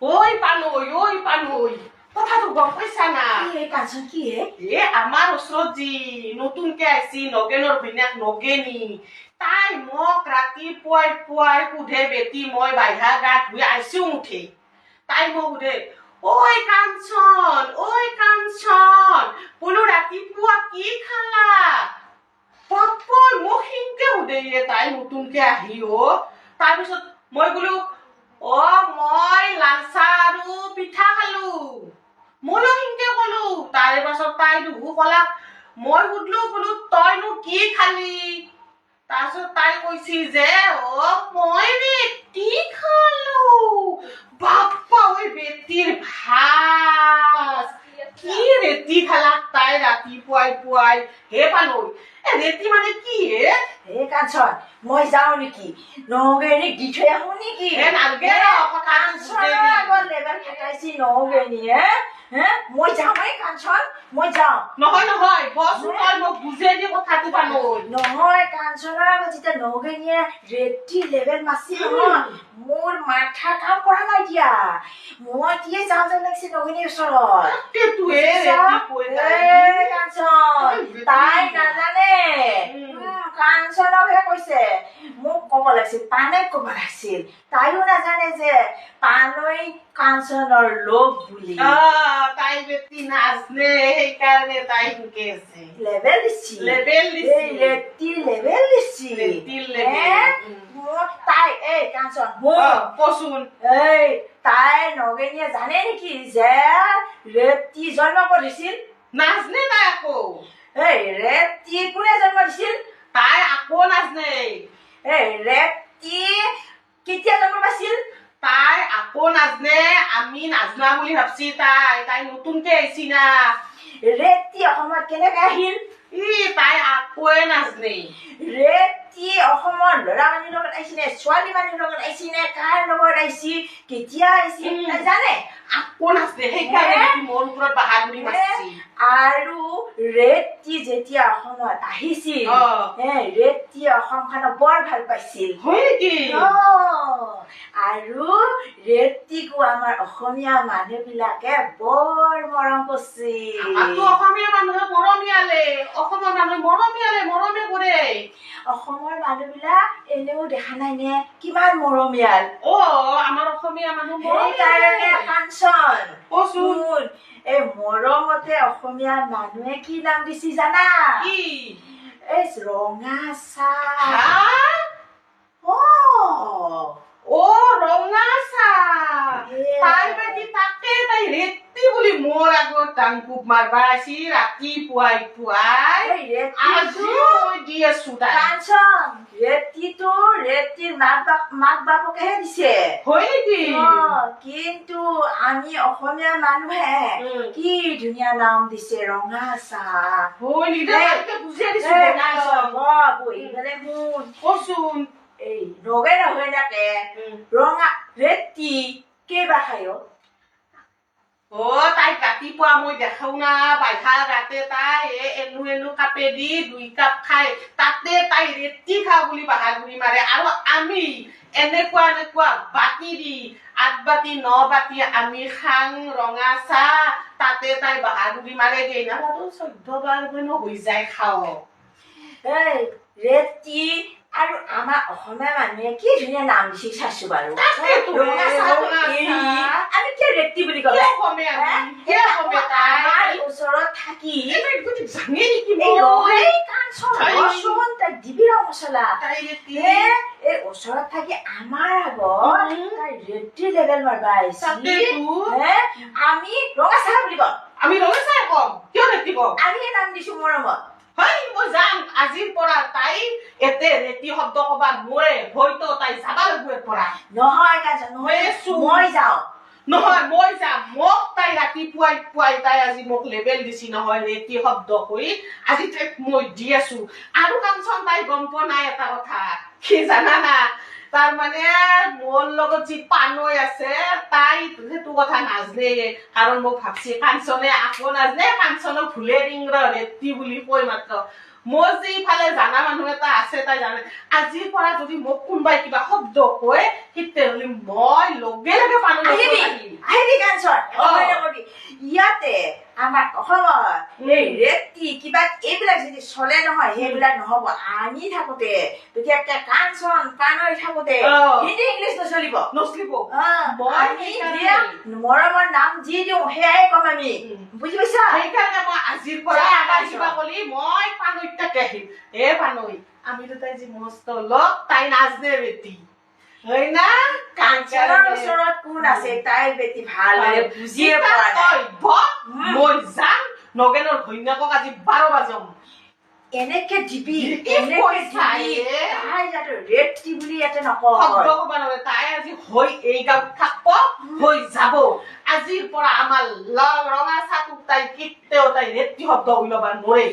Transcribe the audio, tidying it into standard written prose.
ওই পানৈ কথাটো গম পাইছা না এই কাঞ্চন কি আমাৰ ওচৰত যি নতুনকে আইছি নগেনৰ ভিনাক নগেনি তাই মোক ৰাতিপুৱাই পুৱাই সোধে বেটি মই বাহিৰা গা ধুই আইছো মুঠে তাই মোক সোধে ঐ কাঞ্চন বোলো ৰাতিপুৱা কি খালা পপই মোক সিংকে সোধে তাই নতুনকে আহি তাৰপিছত মই বোলো মই লাল চাহ আৰু পিঠা খালো মইও সিংকে কলো তাৰে পাছত তাই দুহু কলা মই সুধলো বোলো তইনো কি খালি তাৰপিছত তাই কৈছি যে মই ৰেতি খালো বাপ্পা ঐ বেটিৰ ভাজ কি ৰেতি খালা তাই ৰাতিপুৱাই পুৱাই হে পানৈ ৰেতি মানে কি হে কাঞ্চন মই যাওঁ নেকি নগেনিক দি থৈ আহো নেকি নালগে কাঞ্চনৰ আগত লেবেল খাটাইছি নগেনি মই যাওঁ কাঞ্চন মই যাওঁ নহয় বস তই মোক বুজাই দি কথাটো পানৈ নহয় কাঞ্চনৰ আগত যেতিয়া নগেনিয়ে ৰেতি লেবেল মাছি নহয় মোৰ মাথা কাম কৰা নাই দিয়া মই দিয়ে যাওঁ যেন লাগিছে নগেনিৰ ওচৰত কাঞ্চন তাই নাজানে কাঞ্চনকহে কৈছে মোক কব লাগিছিল পানৈক কব লাগিছিল তাইও নাজানে যে পানৈ কাঞ্চনৰ লোক বুলি তাই বেটি নাজনে সেইকাৰণে তাই শিকে আছে লেবেল দিছি ৰেতিৰ লেবেল দিছি তাই এই কাঞ্চন কচোন এই তাই নগেনিয়ে জানে নেকি যে ৰেতি জন্ম কৰিছিল নাজনে তাই আকৌ এই ৰেতি কোনে জন্ম দিছিল তাই আকৌ নাজনে এই ৰেতি কেতিয়া জন্ম পাইছিল তাই আকৌ নাজনে আমি নাজনা বুলি ভাবছি তাই নতুনকে আহিছি না ৰেতি অসমত কেনেকে আহিল তাই আকোৱে নাজনে ৰেতি অসমৰ ল'ৰা মানুহৰ লগত আহিছি নে ছোৱালী মানুহৰ লগত আহিছি নে কাৰ লগত আহিছি কেতিয়া আহিছি জানে আকৌ নাজনে সেইকাৰণে মোৰ ওপৰত বাহাদুৰি মাৰিছি আৰু ৰেতি যেতিয়া অসমত আহিছিল ৰেতি অসমখনক বৰ ভাল পাইছিল হয় নেকি আৰু ৰেতিকো আমাৰ অসমীয়া মানুহ বিলাকে বৰ মৰম কৰিছিল অসমীয়া মানুহে মৰমিয়ালে অসমৰ মানুহে মৰমে কৰে অসমৰ মানুহ বিলাক এনেও দেখা নাই নে কিমান মৰমিয়াল আমাৰ অসমীয়া মানুহ সেইকাৰণে কাঞ্চন কচোন এই মৰমতে অসমীয়া মানুহে কি নাম দিছি জানা কি এই ৰঙা চাহ ৰঙা চাহ তাই বেটি তাকে তাই ৰেতি বুলি মোৰ আগত টাংকুব মাৰবা আছি ৰাতিপুৱাই আজি মই দি আছো তাই কাঞ্চন ৰেতিটো ৰেতিৰ মাক বাপকেহে দিছে হয় নেকি কিন্তু আমি অসমীয়া মানুহে কি ধুনীয়া নাম দিছে ৰঙা চাহ বুজিয়াই দিছো কচোন এই নগে নহয় নাকে ৰঙা ৰেতি কেইবা খায় তাই ৰাতিপুৱা মই দেখাও না বাধা ৰাতে তাই এনু কাপে দি 2 কাপ খাই তাতে তাই ৰেতি খাওঁ বুলি বাহাদুৰি মাৰে আৰু আমি এনেকুৱা বাতি দি 8 বাতি 9 বাতি আমি খাং ৰঙা চাহ তাতে তাই বাহাদুৰি মাৰে দেই না 14 বাৰ হৈ যায় খাওঁ এই ৰেতি আৰু আমাৰ অসমীয়া মানুহে কি ধুনীয়া নাম দিছে চাইছো বাৰু আমি কিয় ৰেতি বুলি ক'লে ওচৰত থাকি দিবি মছলা এই ওচৰত থাকি আমাৰ আগত তাই ৰেতি লেবেল মাৰবা আহিছে আমি ৰঙা চাহ বুলি কম আমি ৰঙা চাহ কম কিয় ৰেতি কম আমি নাম দিছো মৰমত মই যাম আজিৰ পৰা তাই এতে ৰেতি শব্দ কবা নোৱাৰে হয়তো তাই যাবা লাগবে পৰা নহয় কাঞ্চন মই যাওঁ মোক তাই ৰাতিপুৱাই তাই আজি মোক লেবেল দিছি নহয় ৰেতি শব্দ কৈ আজি তাইক মই দি আছো আৰু কাঞ্চন তাই গম পোৱা নাই এটা কথা কি জানা না তাৰ মানে মোৰ লগত যি পানৈ আছে তাই সেইটো কথা নাজনে কাৰণ মোক ভাবছি কাঞ্চনে আকৌ নাজনে কাঞ্চনক ভুলে ৰিংৰ ৰেতি বুলি কৈ মাত্ৰ মই যে ইফালে জানা মানুহ এটা আছে তাই জানে আজিৰ পৰা যদি মোক কোনোবাই কিবা শব্দ কয় তেতিয়াহ'লে মই লগে লগে পানৈ হেৰি কেঞ্চৰ ইয়াতে আমাৰ অসমত এই ৰেতি কিবা এইবিলাক যদি চলে নহয় সেইবিলাক নহব আমি থাকোতে বিশেষকে কাঞ্চন কাণৈ থাকোতে হিন্দী ইংলিছ নচলিব মৰমৰ নাম যি দিওঁ সেয়াই কম আমি বুজি পাইছা সেইকাৰণে মই আজিৰ পৰা আমাৰ কিবা কলি মই পানৈত তাকে আহিম পানৈ আমি দুটাই যি মস্ত লগ তাই নাজনে বেটি হয় না কাঞ্চনৰ ওচৰত কোন আছে তাইৰ বেটি ভাল বুজিয়ে পোৱা নাই মই যাম নগেনৰ ঘৈণীয়েকক আজি 12 বাজম এনেকে দিবি এনেকে তাই যাতে ৰেটি বুলি ইয়াতে নকয় তাই আজি হৈ এই গাঁৱত থাকব হৈ যাব আজিৰ পৰা আমাৰ ৰঙা চাটোক তাই কেতিয়াও তাই ৰেটি শব্দ উলিয়াব নোৱাৰে